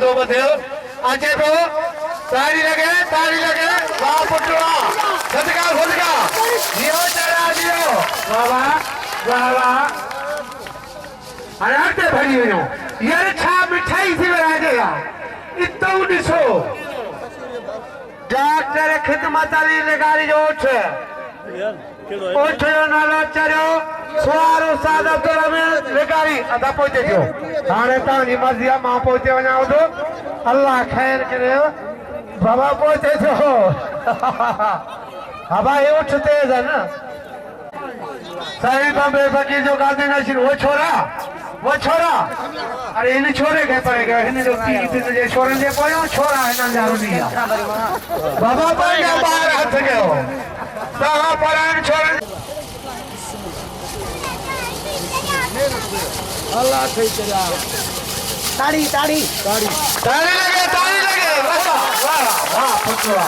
दो बधियो अचे तो तारी लगे वाह पुटवा सदका जियो चढ़ा दियो वाह अरे आटे भरी वञो यार छा मिठाई थी विराजे इतो ॾिसो डॉक्टर खिदमत अली लगारी जो उठ जो नालो चरियो सुवार उस्ताद अब्दुल हमीद लगारी अदा पहुचे थियो हाणे तव्हांजी मर्ज़ी आहे मां पहुचे वञां थो अल्लाह ख़ैर करे बाबा पहुचे थियो हा भाई उठ तेज है ना साईं बम्बे फकीर जो गांधी नशीन वो छोरा अरे इन छोरे के पड़ेगा इन जो जे छोरन जे पोयो छोरा हिनन जा रुनी बाबा पंहिंजा ॿार हथ कयो तव्हां परान छोरन अल्लाह थई चला ताड़ी लगे वाह पुटवा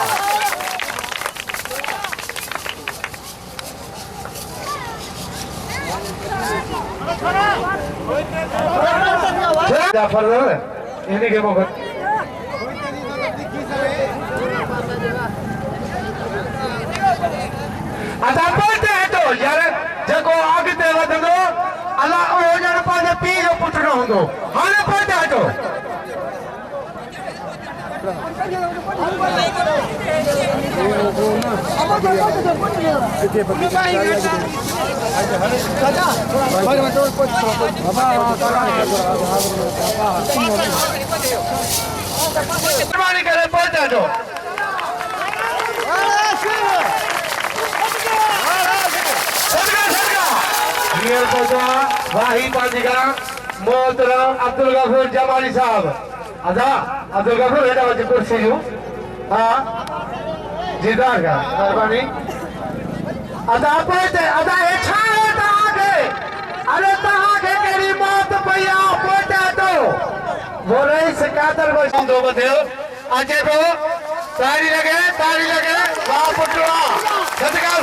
जाफर इन्हीं के मौके अदा पहुंचे हैं तो यार जको आगे वधंदो अल्लाह ओ जण पांजे पी जो पुटणो हुंदो हाणे पहुंचे हैं तो मेहरबानी करे पहुंचा जो वाही पांजिका मोहतरम अब्दुल गफूर जमाली साहब अदा अब्दुल गफूर हेडा वच कुर्सी जो हां जीदार का मेहरबानी अदा पहुंचे अदा छा होता आगे अरे तहां के केरी मौत पया पहुंचा तो बोले सिकातर को दो बधियो अचे तो तारी लगे वाह पुटवा सदका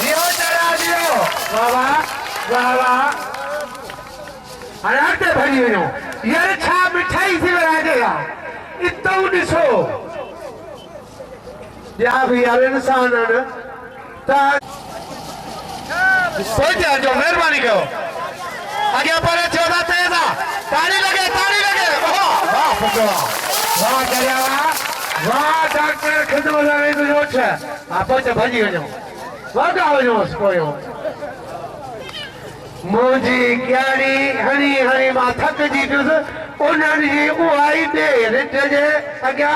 जियो चढ़ा दियो वाह अरे आटे भरी वञो यार छा मिठाई थी विराजे इतो ॾिसो या भी यार इंसान न पहुंचा जो मेहरबानी कयो आगे पर चौदह तेजा ताड़ी लगे वाह पुटवा वाह चरिया वाह डॉक्टर खिदमत अली जो उठ पहुंचे भजी वञो वागा वञो पोयो मुझी क्यारी हणी मां थक जी पियुसि उन्हनि जी उहा ई ॾे रिट जे अॻियां